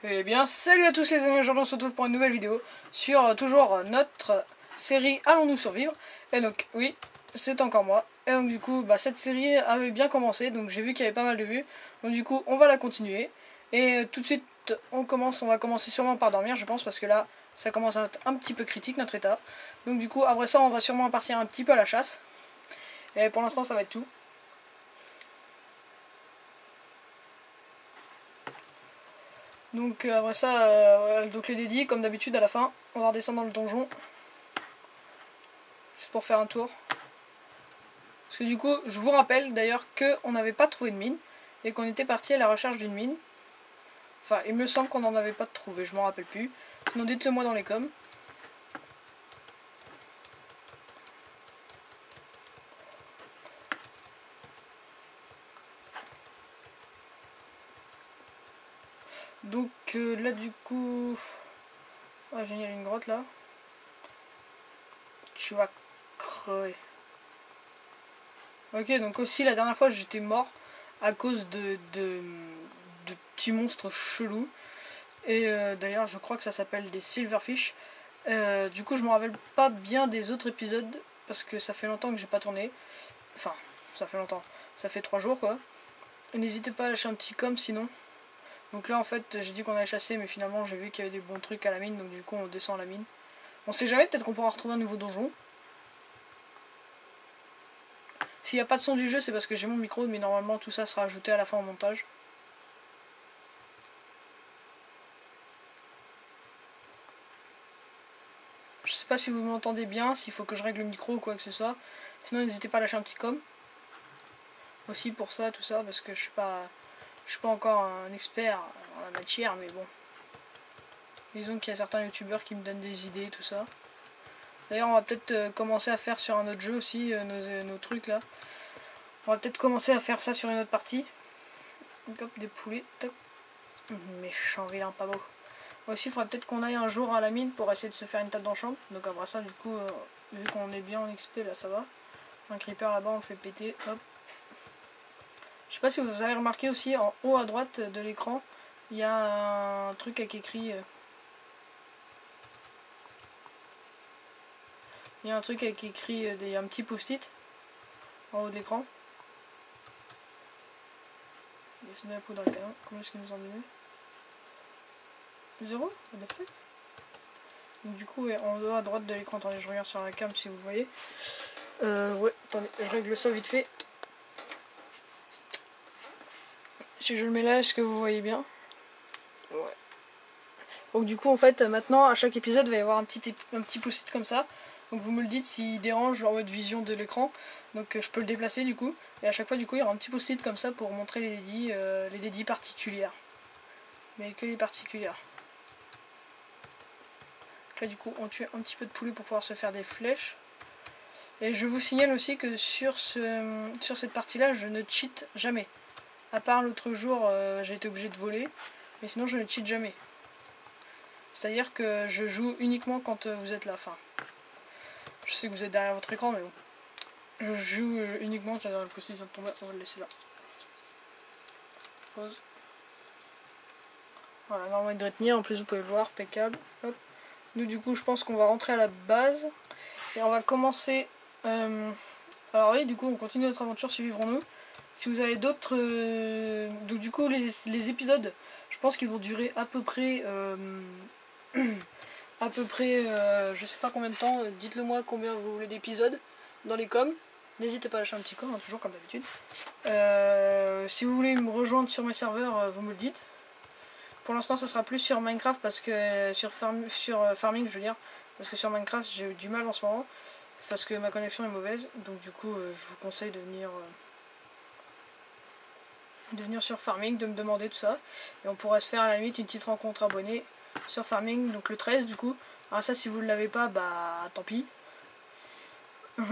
Eh bien, salut à tous les amis, aujourd'hui on se retrouve pour une nouvelle vidéo sur toujours notre série Allons-nous survivre. Et donc, oui, c'est encore moi. Et donc du coup, cette série avait bien commencé, donc j'ai vu qu'il y avait pas mal de vues. Donc du coup, on va la continuer. Et tout de suite, on va commencer sûrement par dormir, je pense, parce que là, ça commence à être un petit peu critique notre état. Donc du coup, après ça, on va sûrement partir un petit peu à la chasse. Et pour l'instant, ça va être tout. Donc après ça, donc les dédits, comme d'habitude à la fin, on va redescendre dans le donjon. Juste pour faire un tour. Parce que du coup, je vous rappelle d'ailleurs qu'on n'avait pas trouvé de mine. Et qu'on était parti à la recherche d'une mine. Enfin, il me semble qu'on n'en avait pas trouvé, je m'en rappelle plus. Sinon dites-le moi dans les coms. Donc là du coup... Ah génial, une grotte là. Tu vas crever. Ok, donc aussi la dernière fois j'étais mort à cause de petits monstres chelous. Et d'ailleurs je crois que ça s'appelle des silverfish. Du coup je me rappelle pas bien des autres épisodes parce que ça fait longtemps que j'ai pas tourné. Enfin, ça fait longtemps. Ça fait 3 jours quoi. N'hésitez pas à lâcher un petit com sinon. Donc là en fait j'ai dit qu'on allait chasser mais finalement j'ai vu qu'il y avait des bons trucs à la mine donc du coup on descend à la mine. On sait jamais, peut-être qu'on pourra retrouver un nouveau donjon. S'il n'y a pas de son du jeu c'est parce que j'ai mon micro mais normalement tout ça sera ajouté à la fin au montage. Je sais pas si vous m'entendez bien, s'il faut que je règle le micro ou quoi que ce soit. Sinon n'hésitez pas à lâcher un petit com. Aussi pour ça, tout ça, parce que je suis pas encore un expert en la matière, mais bon. Disons qu'il y a certains youtubeurs qui me donnent des idées, tout ça. D'ailleurs on va peut-être commencer à faire sur un autre jeu aussi, nos trucs là. On va peut-être commencer à faire ça sur une autre partie. Donc hop, des poulets, top. Méchant vilain, pas beau. Aussi, il faudrait peut-être qu'on aille un jour à la mine pour essayer de se faire une table d'enchant. Donc après ça, du coup, vu qu'on est bien en XP, là ça va. Un creeper là-bas, on le fait péter, hop. Je sais pas si vous avez remarqué aussi, en haut à droite de l'écran, il y a un truc avec écrit... il y a un truc avec écrit, il y a un petit post-it en haut de l'écran. C'est de la poudre à canon. Combien est-ce qu'il nous en donne? 0? What the fuck? Donc, du coup, ouais, en haut à droite de l'écran, attendez, je regarde sur la cam si vous voyez. Ouais, attendez, je règle ça vite fait. Si je le mets là, est-ce que vous voyez bien? Ouais. Donc du coup, en fait, maintenant, à chaque épisode, il va y avoir un petit post-it comme ça. Donc vous me le dites s'il dérange en mode vision de l'écran. Donc je peux le déplacer du coup. Et à chaque fois, du coup, il y aura un petit post-it comme ça pour montrer les dédits particulières. Mais que les particulières. Là, du coup, on tue un petit peu de poulet pour pouvoir se faire des flèches. Et je vous signale aussi que sur cette partie-là, je ne cheat jamais. À part l'autre jour, j'ai été obligé de voler. Mais sinon, je ne cheat jamais. C'est-à-dire que je joue uniquement quand vous êtes là. Enfin, je sais que vous êtes derrière votre écran, mais bon. Je joue uniquement, tiens, le post-it vient de tomber, on va le laisser là. Pause. Voilà, normalement il devrait tenir, en plus vous pouvez le voir, impeccable. Hop. Nous du coup je pense qu'on va rentrer à la base. Et on va commencer... alors oui, du coup on continue notre aventure, suivrons-nous. Si vous avez d'autres... donc du coup les épisodes, je pense qu'ils vont durer à peu près... je sais pas combien de temps, dites-le moi combien vous voulez d'épisodes dans les coms. N'hésitez pas à lâcher un petit com, hein, toujours comme d'habitude. Si vous voulez me rejoindre sur mes serveurs, vous me le dites. Pour l'instant ça sera plus sur Minecraft parce que sur Farming je veux dire. Parce que sur Minecraft j'ai eu du mal en ce moment. Parce que ma connexion est mauvaise. Donc du coup je vous conseille de venir sur Farming, de me demander tout ça. Et on pourrait se faire à la limite une petite rencontre abonnée sur Farming, donc le 13 du coup. Alors ça si vous ne l'avez pas, bah tant pis.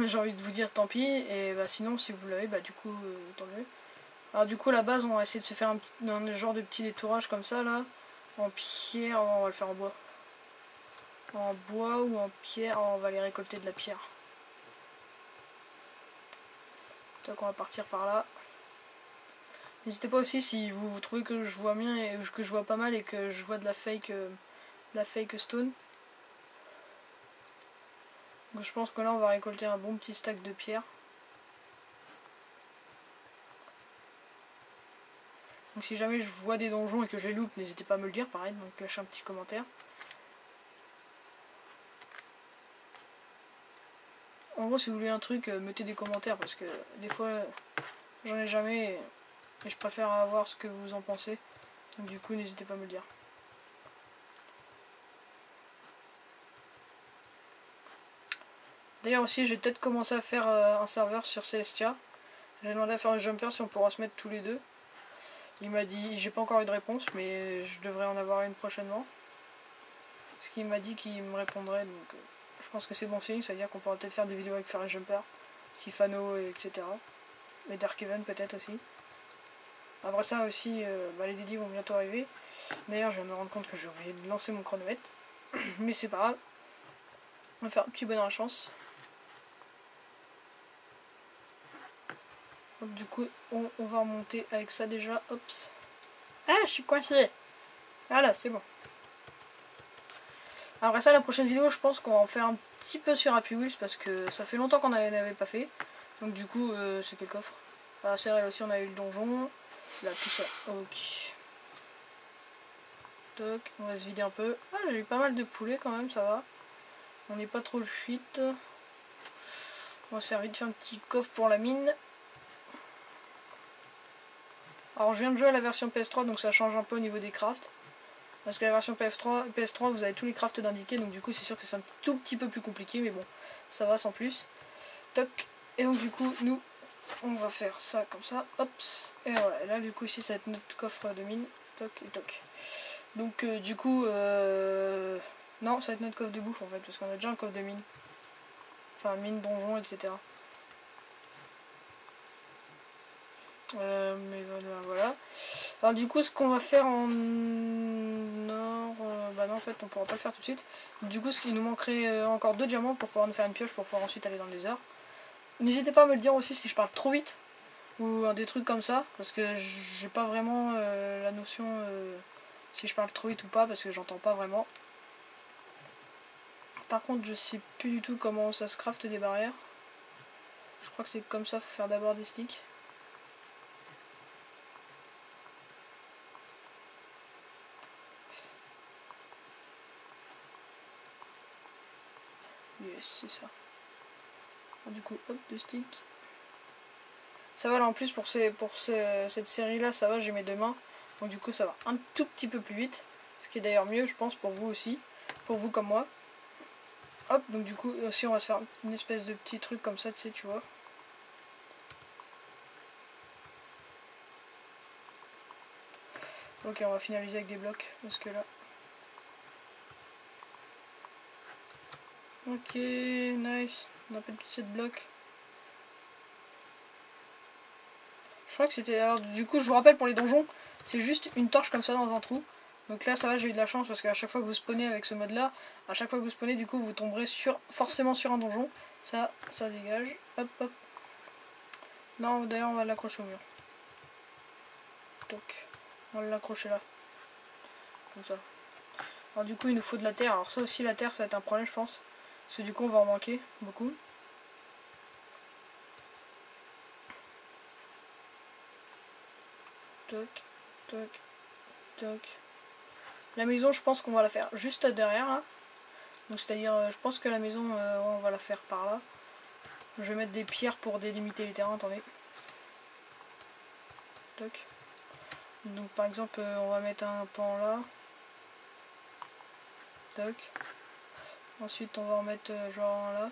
J'ai envie de vous dire tant pis. Et bah sinon si vous l'avez, bah du coup tant mieux. Alors du coup à la base on va essayer de se faire un genre de petit détourage comme ça là. En pierre, on va le faire en bois. En bois ou en pierre, on va aller récolter de la pierre. Donc on va partir par là. N'hésitez pas aussi si vous trouvez que je vois bien et que je vois pas mal et que je vois de la fake stone. Donc je pense que là on va récolter un bon petit stack de pierres. Donc si jamais je vois des donjons et que je les loupe, n'hésitez pas à me le dire, pareil, donc lâchez un petit commentaire. En gros, si vous voulez un truc, mettez des commentaires parce que des fois j'en ai jamais et je préfère avoir ce que vous en pensez. Donc du coup, n'hésitez pas à me le dire. D'ailleurs aussi, j'ai peut-être commencé à faire un serveur sur Celestia. J'ai demandé à faire un jumper si on pourra se mettre tous les deux. Il m'a dit, j'ai pas encore eu de réponse, mais je devrais en avoir une prochainement. Parce qu'il m'a dit qu'il me répondrait, donc je pense que c'est bon signe, c'est-à-dire qu'on pourra peut-être faire des vidéos avec Fire Jumper, Sifano, etc. Les Dark Even peut-être aussi. Après ça aussi, les dédits vont bientôt arriver. D'ailleurs, je viens de me rendre compte que j'ai oublié de lancer mon chronomètre. Mais c'est pas grave. On va faire un petit bonheur à la chance. Hop, du coup, on va remonter avec ça déjà. Hops. Ah, je suis coincé. Voilà, c'est bon. Après ça, la prochaine vidéo, je pense qu'on va en faire un petit peu sur Happy Wheels parce que ça fait longtemps qu'on n'avait pas fait. Donc du coup, c'est quel coffre? Ah, c'est vrai, aussi on a eu le donjon. Là, tout ça. Ok. Toc, on va se vider un peu. Ah, j'ai eu pas mal de poulets quand même, ça va. On n'est pas trop le shit. On va se faire vite faire un petit coffre pour la mine. Alors je viens de jouer à la version PS3, donc ça change un peu au niveau des crafts. Parce que la version PS3 vous avez tous les crafts d'indiquer, donc du coup c'est sûr que c'est un tout petit peu plus compliqué, mais bon, ça va sans plus. Toc. Et donc du coup, nous, on va faire ça comme ça. Hops. Et voilà. Et là du coup ici ça va être notre coffre de mine. Toc et toc. Donc du coup, non, ça va être notre coffre de bouffe en fait, parce qu'on a déjà un coffre de mine. Enfin, mine, donjon, etc. Mais voilà. Alors du coup, ce qu'on va faire en or, bah non, en fait, on pourra pas le faire tout de suite. Du coup, ce qui nous manquerait encore 2 diamants pour pouvoir nous faire une pioche pour pouvoir ensuite aller dans le désert. N'hésitez pas à me le dire aussi si je parle trop vite ou des trucs comme ça, parce que j'ai pas vraiment la notion si je parle trop vite ou pas, parce que j'entends pas vraiment. Par contre, je sais plus du tout comment ça se craft des barrières. Je crois que c'est comme ça, faut faire d'abord des sticks. Yes, c'est ça. Alors, du coup, hop, 2 sticks. Ça va là en plus pour cette série là, ça va, j'ai mes 2 mains. Donc du coup ça va un tout petit peu plus vite. Ce qui est d'ailleurs mieux je pense pour vous aussi. Pour vous comme moi. Hop, donc du coup aussi on va se faire une espèce de petit truc comme ça, tu vois. Ok, on va finaliser avec des blocs parce que là. Ok, nice. On a plus de 7 blocs. Je crois que c'était... Alors du coup je vous rappelle pour les donjons, c'est juste une torche comme ça dans un trou. Donc là ça va, j'ai eu de la chance parce qu'à chaque fois que vous spawnez avec ce mode là, à chaque fois que vous spawnez du coup vous tomberez forcément sur un donjon. Ça dégage. Hop hop. Non d'ailleurs on va l'accrocher au mur. Donc on va l'accrocher là. Comme ça. Alors du coup il nous faut de la terre. Alors ça aussi la terre ça va être un problème je pense. Parce que du coup on va en manquer beaucoup. Toc, toc, toc. La maison je pense qu'on va la faire juste derrière là. Donc c'est-à-dire je pense que la maison on va la faire par là. Je vais mettre des pierres pour délimiter les terrains, attendez. Toc. Donc par exemple on va mettre un pan là. Toc. Ensuite on va en mettre genre un là.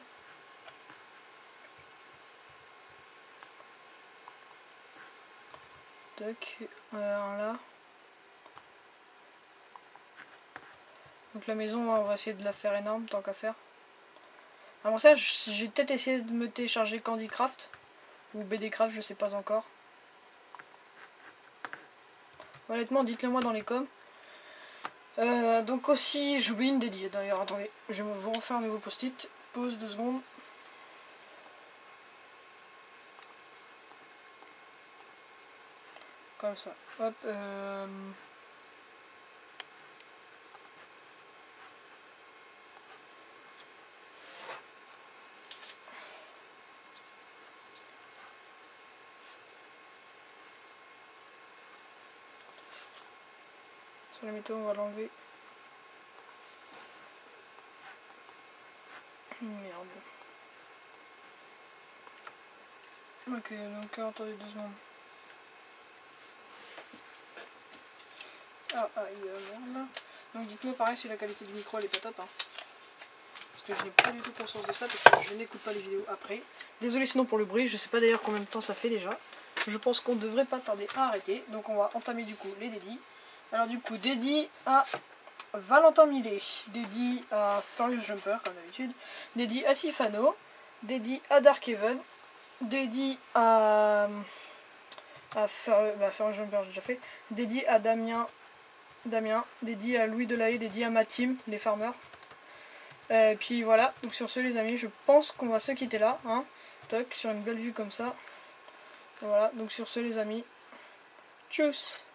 Toc. Un là. Donc la maison on va essayer de la faire énorme tant qu'à faire. Alors ça j'ai peut-être essayé de me télécharger Candy Craft ou BD Craft, je sais pas encore. Honnêtement dites-le moi dans les coms. Donc aussi j'ai oublié une dédiée d'ailleurs, attendez, je vais vous refaire un nouveau post-it. Pause 2 secondes. Comme ça. Hop. Sur la météo, on va l'enlever. Merde. Ok, donc attendez 2 secondes. Ah, merde. Donc dites-moi pareil si la qualité du micro elle est pas top. Hein. Parce que je n'ai pas du tout conscience de ça parce que je n'écoute pas les vidéos après. Désolé sinon pour le bruit, je sais pas d'ailleurs combien de temps ça fait déjà. Je pense qu'on devrait pas tarder à arrêter. Donc on va entamer du coup les dédits. Alors du coup, dédit à Valentin Millet, dédit à Furious Jumper comme d'habitude, dédit à Sifano, dédit à Dark Heaven, dédit à Furious Jumper j'ai déjà fait, dédit à Damien, dédit à Louis Delahaye, dédit à ma team, les farmers. Puis voilà, donc sur ce les amis, je pense qu'on va se quitter là, hein, toc, sur une belle vue comme ça. Voilà, donc sur ce les amis, tchuss.